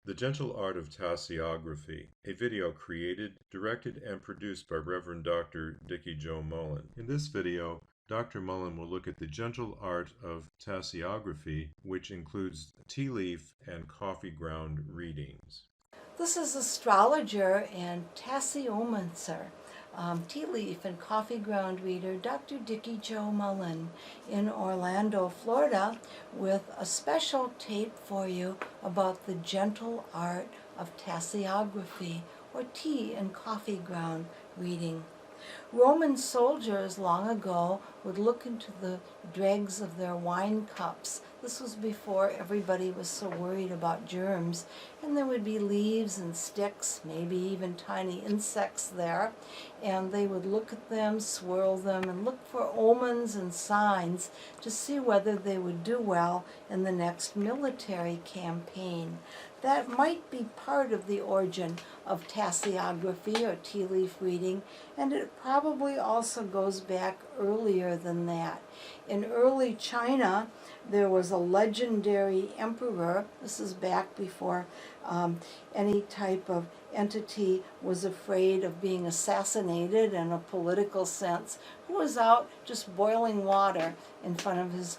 The Gentle Art of Tasseography, a video created, directed, and produced by Reverend Dr. Dikki Mullen. In this video, Dr. Mullen will look at the gentle art of tasseography, which includes tea leaf and coffee ground readings. This is astrologer and tasseomancer, tea leaf and coffee ground reader Dr. Dikki Mullen in Orlando, Florida, with a special tape for you about the gentle art of tasseography, or tea and coffee ground reading. Roman soldiers long ago would look into the dregs of their wine cups. This was before everybody was so worried about germs, and there would be leaves and sticks, maybe even tiny insects there, and they would look at them, swirl them, and look for omens and signs to see whether they would do well in the next military campaign. That might be part of the origin of tasseography or tea leaf reading, and it probably also goes back earlier than that. In early China, there was a legendary emperor. This is back before any type of entity was afraid of being assassinated in a political sense, who was out just boiling water in front of his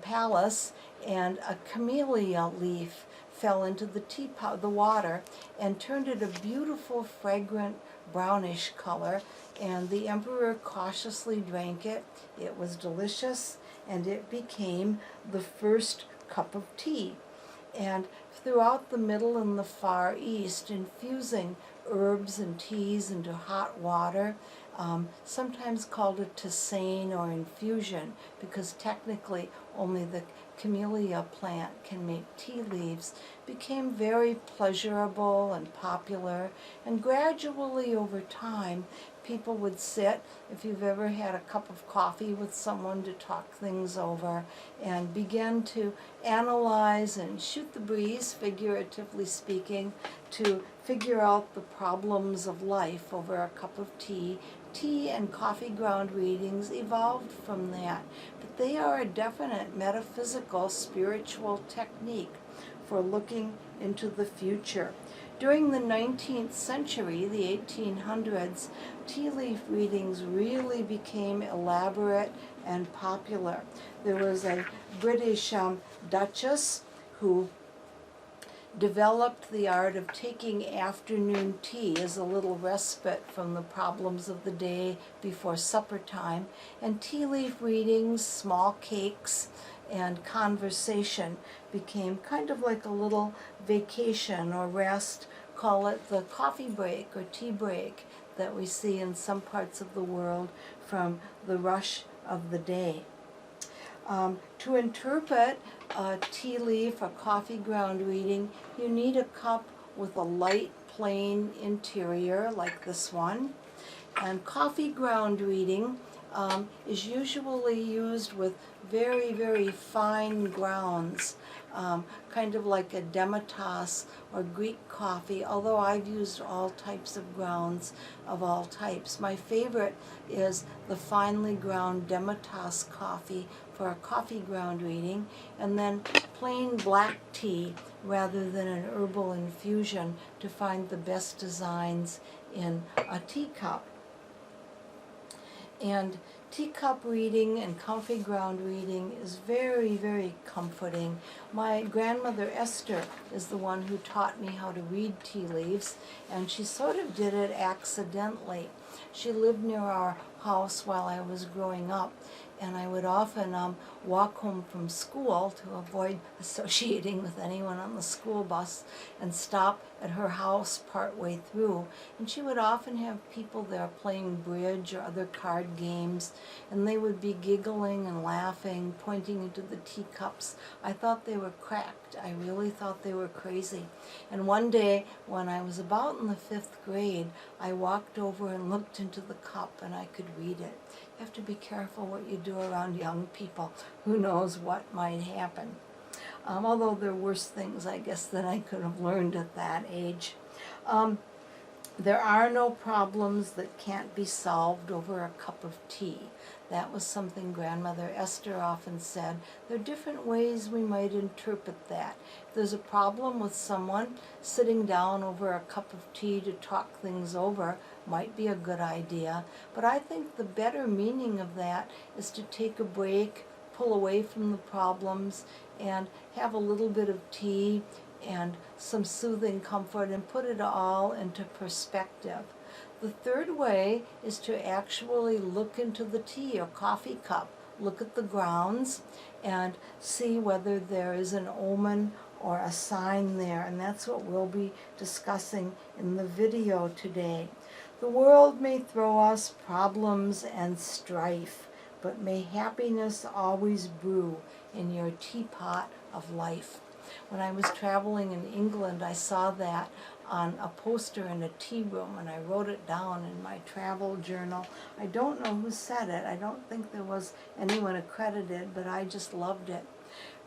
palace, and a camellia leaf fell into the teapot, the water, and turned it a beautiful, fragrant, brownish color, and the emperor cautiously drank it. It was delicious, and it became the first cup of tea. And throughout the Middle and the Far East, infusing herbs and teas into hot water, sometimes called a tisane or infusion, because technically only the camellia plant can make tea leaves, became very pleasurable and popular, and gradually over time people would sit, if you've ever had a cup of coffee with someone to talk things over, and begin to analyze and shoot the breeze, figuratively speaking, to figure out the problems of life over a cup of tea. Tea and coffee ground readings evolved from that, but they are a definite metaphysical, spiritual technique for looking into the future. During the 19th century, the 1800s, tea leaf readings really became elaborate and popular. There was a British duchess who developed the art of taking afternoon tea as a little respite from the problems of the day before supper time, and tea leaf readings, small cakes, and conversation became kind of like a little vacation or rest. Call it the coffee break or tea break that we see in some parts of the world from the rush of the day. To interpret a tea leaf or coffee ground reading, you need a cup with a light, plain interior like this one. And coffee ground reading is usually used with very, very fine grounds, kind of like a demitasse or Greek coffee, although I've used all types of grounds of all types. My favorite is the finely ground demitasse coffee for a coffee ground reading, and then plain black tea rather than an herbal infusion to find the best designs in a teacup. And teacup reading and coffee ground reading is very, very comforting. My grandmother Esther is the one who taught me how to read tea leaves, and she sort of did it accidentally. She lived near our house while I was growing up, and I would often walk home from school to avoid associating with anyone on the school bus and stop at her house partway through. And she would often have people there playing bridge or other card games, and they would be giggling and laughing, pointing into the teacups. I thought they were cracked. I really thought they were crazy. And one day, when I was about in the 5th grade, I walked over and looked into the cup, and I could read it. You have to be careful what you do around young people. Who knows what might happen. Although there are worse things, I guess, than I could have learned at that age. There are no problems that can't be solved over a cup of tea. That was something Grandmother Esther often said. There are different ways we might interpret that. If there's a problem with someone, sitting down over a cup of tea to talk things over might be a good idea. But I think the better meaning of that is to take a break, pull away from the problems, and have a little bit of tea and some soothing comfort and put it all into perspective. The third way is to actually look into the tea or coffee cup, look at the grounds, and see whether there is an omen or a sign there, and that's what we'll be discussing in the video today. The world may throw us problems and strife, but may happiness always brew in your teapot of life. When I was traveling in England, I saw that on a poster in a tea room, and I wrote it down in my travel journal. I don't know who said it. I don't think there was anyone accredited, but I just loved it.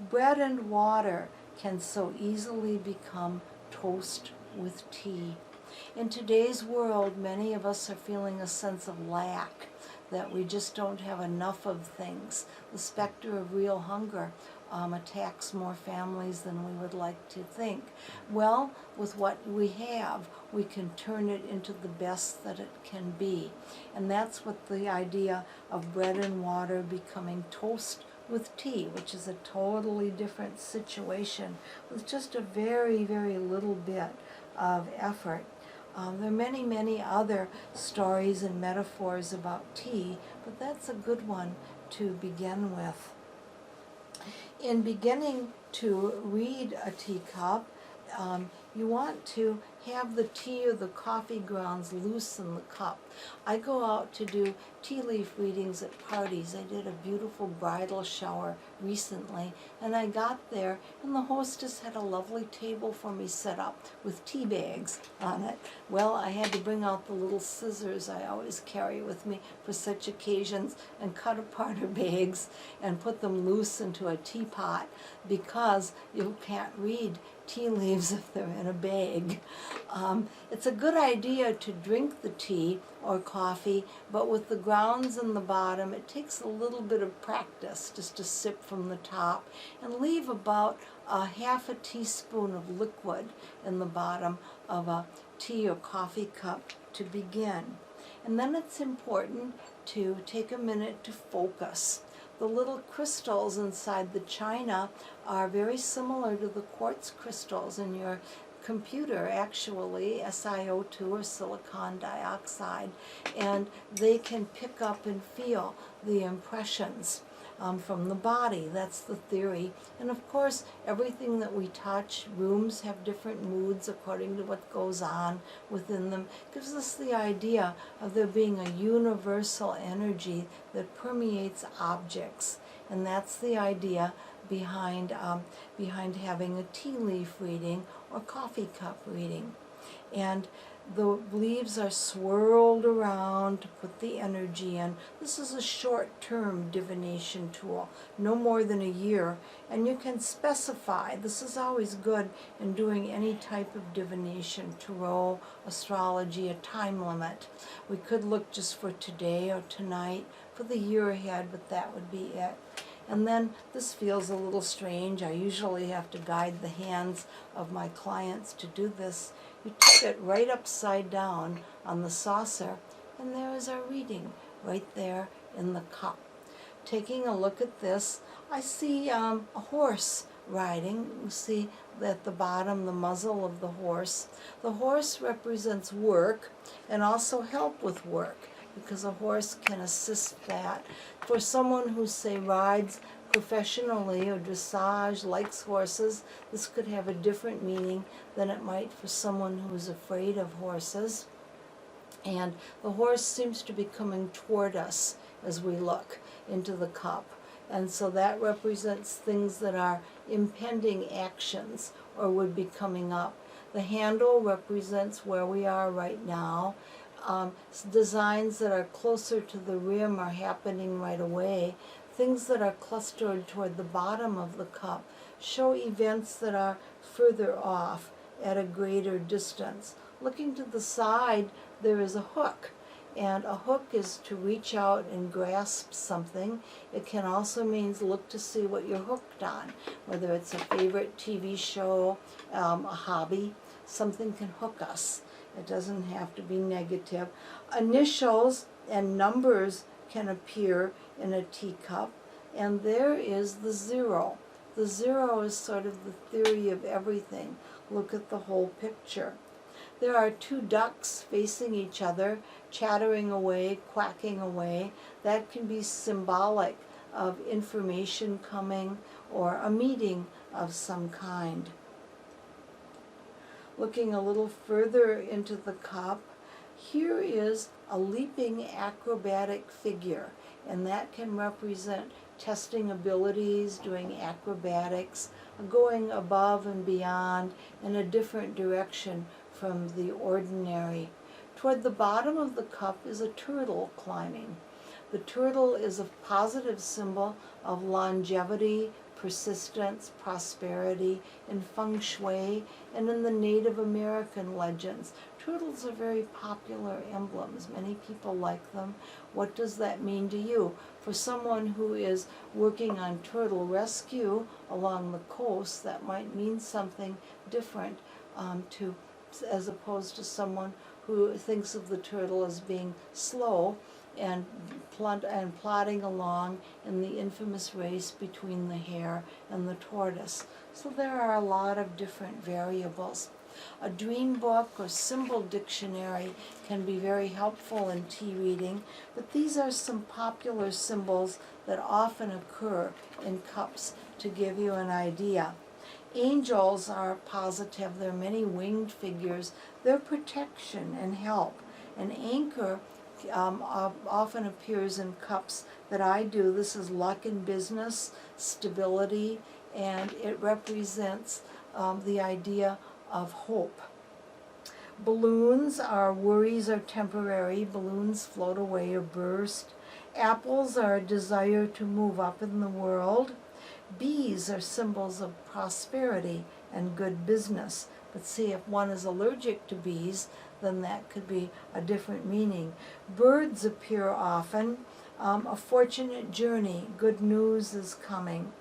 Bread and water can so easily become toast with tea. In today's world, many of us are feeling a sense of lack, that we just don't have enough of things. The specter of real hunger attacks more families than we would like to think. Well, with what we have, we can turn it into the best that it can be. And that's what the idea of bread and water becoming toast with tea, which is a totally different situation with just a very, very little bit of effort. There are many, many other stories and metaphors about tea, but that's a good one to begin with. In beginning to read a teacup, you want to have the tea or the coffee grounds loose in the cup. I go out to do tea leaf readings at parties. I did a beautiful bridal shower recently, and I got there, and the hostess had a lovely table for me set up with tea bags on it. Well, I had to bring out the little scissors I always carry with me for such occasions and cut apart her bags and put them loose into a teapot, because you can't read tea leaves if they're in a bag. It's a good idea to drink the tea or coffee, but with the grounds in the bottom, it takes a little bit of practice just to sip from the top and leave about a half a teaspoon of liquid in the bottom of a tea or coffee cup to begin. And then it's important to take a minute to focus. The little crystals inside the china are very similar to the quartz crystals in your computer, actually, SiO2 or silicon dioxide, and they can pick up and feel the impressions from the body. That's the theory. And of course, everything that we touch, rooms have different moods according to what goes on within them, gives us the idea of there being a universal energy that permeates objects. And that's the idea behind having a tea leaf reading or coffee cup reading. And the leaves are swirled around to put the energy in. This is a short-term divination tool, no more than a year, and you can specify. This is always good in doing any type of divination, tarot, astrology, a time limit. We could look just for today or tonight, for the year ahead, but that would be it. And then this feels a little strange. I usually have to guide the hands of my clients to do this. You tip it right upside down on the saucer, and there is our reading right there in the cup. Taking a look at this, I see a horse riding. You see at the bottom the muzzle of the horse. The horse represents work and also help with work, because a horse can assist that. For someone who, say, rides professionally or dressage, likes horses, this could have a different meaning than it might for someone who's afraid of horses. And the horse seems to be coming toward us as we look into the cup. And so that represents things that are impending actions or would be coming up. The handle represents where we are right now. Designs that are closer to the rim are happening right away. Things that are clustered toward the bottom of the cup show events that are further off at a greater distance. Looking to the side, there is a hook, And a hook is to reach out and grasp something. It can also mean look to see what you're hooked on, whether it's a favorite TV show, a hobby. Something can hook us. It doesn't have to be negative. Initials and numbers can appear in a teacup, and there is the zero. The zero is sort of the theory of everything. Look at the whole picture. There are two ducks facing each other, chattering away, quacking away. That can be symbolic of information coming or a meeting of some kind. Looking a little further into the cup, here is a leaping acrobatic figure, and that can represent testing abilities, doing acrobatics, going above and beyond in a different direction from the ordinary. Toward the bottom of the cup is a turtle climbing. The turtle is a positive symbol of longevity, persistence, prosperity in feng shui and in the Native American legends. Turtles are very popular emblems. Many people like them. What does that mean to you? For someone who is working on turtle rescue along the coast, that might mean something different as opposed to someone who thinks of the turtle as being slow and plodding along in the infamous race between the hare and the tortoise. So there are a lot of different variables. A dream book or symbol dictionary can be very helpful in tea reading, but these are some popular symbols that often occur in cups to give you an idea. Angels are positive. There are many winged figures. They're protection and help. An anchor often appears in cups that I do. This is luck in business, stability, and it represents the idea of hope. Balloons are worries are temporary. Balloons float away or burst. Apples are a desire to move up in the world. Bees are symbols of prosperity and good business. But see, if one is allergic to bees, then that could be a different meaning. Birds appear often. A fortunate journey, good news is coming.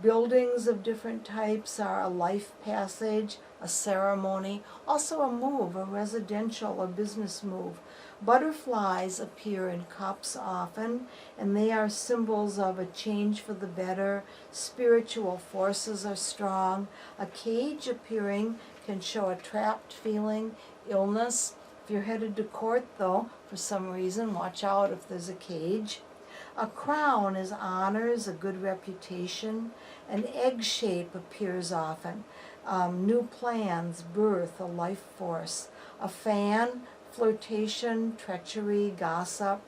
Buildings of different types are a life passage, a ceremony, also a move, a residential or business move. Butterflies appear in cups often, and they are symbols of a change for the better. Spiritual forces are strong. A cage appearing can show a trapped feeling, illness. If you're headed to court, though, for some reason, watch out if there's a cage. A crown is honors, a good reputation. An egg shape appears often. New plans, birth, a life force. A fan, flirtation, treachery, gossip.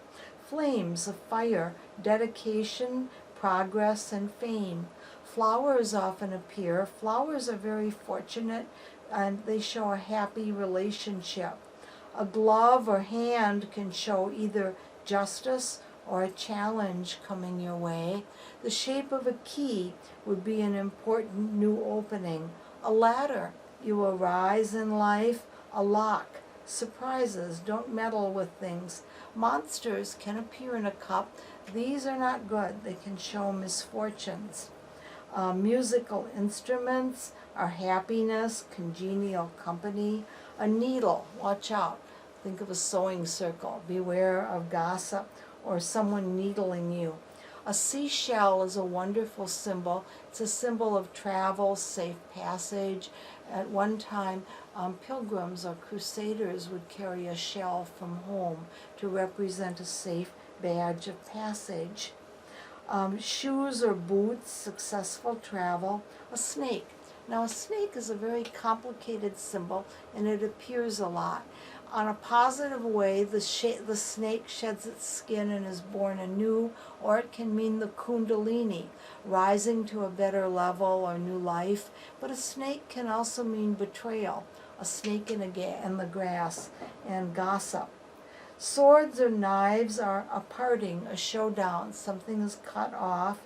Flames, a fire, dedication, progress, and fame. Flowers often appear. Flowers are very fortunate, and they show a happy relationship. A glove or hand can show either justice or a challenge coming your way. The shape of a key would be an important new opening. A ladder, you will rise in life. A lock, surprises, don't meddle with things. Monsters can appear in a cup. These are not good. They can show misfortunes. Musical instruments are happiness, congenial company. A needle, watch out. Think of a sewing circle. Beware of gossip or someone needling you. A seashell is a wonderful symbol. It's a symbol of travel, safe passage. At one time, pilgrims or crusaders would carry a shell from home to represent a safe badge of passage. Shoes or boots, successful travel. A snake. Now, a snake is a very complicated symbol, and it appears a lot. On a positive way, the snake sheds its skin and is born anew, or it can mean the kundalini, rising to a better level or new life. But a snake can also mean betrayal, a snake in the grass, and gossip. Swords or knives are a parting, a showdown, something is cut off.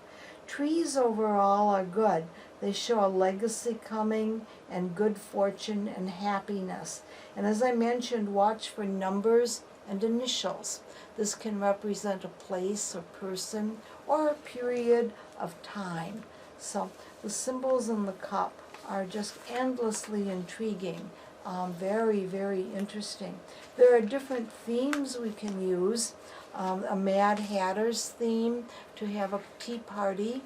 Trees overall are good. They show a legacy coming and good fortune and happiness. And as I mentioned, watch for numbers and initials. This can represent a place or person or a period of time. So the symbols in the cup are just endlessly intriguing, very, very interesting. There are different themes we can use. A Mad Hatter's theme to have a tea party.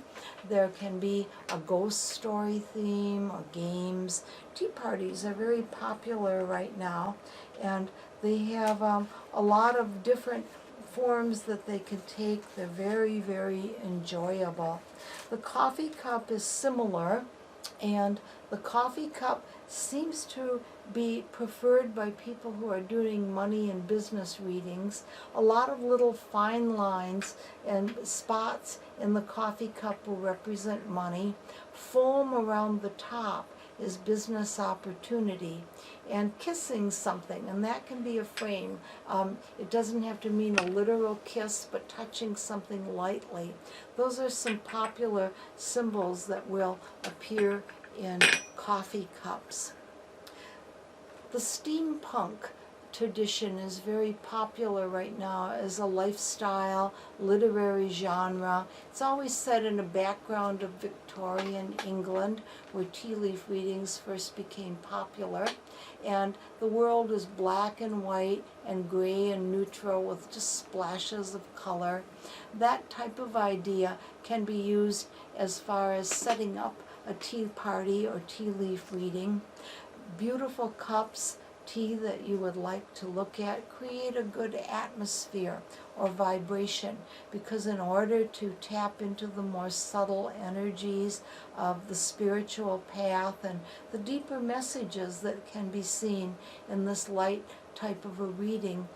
There can be a ghost story theme or games. Tea parties are very popular right now, and they have a lot of different forms that they can take. They're very, very enjoyable. The coffee cup is similar, and the coffee cup seems to be preferred by people who are doing money and business readings. A lot of little fine lines and spots in the coffee cup will represent money. Foam around the top is business opportunity, and kissing something, and that can be a frame. It doesn't have to mean a literal kiss, but touching something lightly. Those are some popular symbols that will appear in coffee cups. The steampunk tradition is very popular right now as a lifestyle, literary genre. It's always set in a background of Victorian England, where tea leaf readings first became popular. And the world is black and white and gray and neutral with just splashes of color. That type of idea can be used as far as setting up a tea party or tea leaf reading. Beautiful cups, tea that you would like to look at, create a good atmosphere or vibration, because in order to tap into the more subtle energies of the spiritual path and the deeper messages that can be seen in this light type of a reading,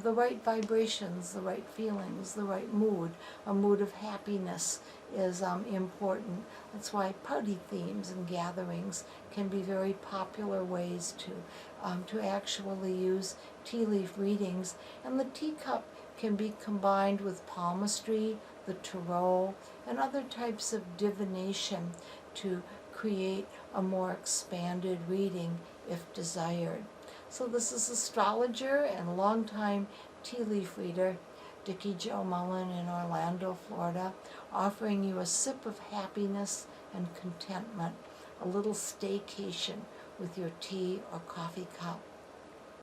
the right vibrations, the right feelings, the right mood, a mood of happiness is important. That's why party themes and gatherings can be very popular ways to actually use tea leaf readings. And the teacup can be combined with palmistry, the tarot, and other types of divination to create a more expanded reading if desired. So this is astrologer and longtime tea leaf reader Dikki Jo Mullen in Orlando, Florida, offering you a sip of happiness and contentment, a little staycation with your tea or coffee cup.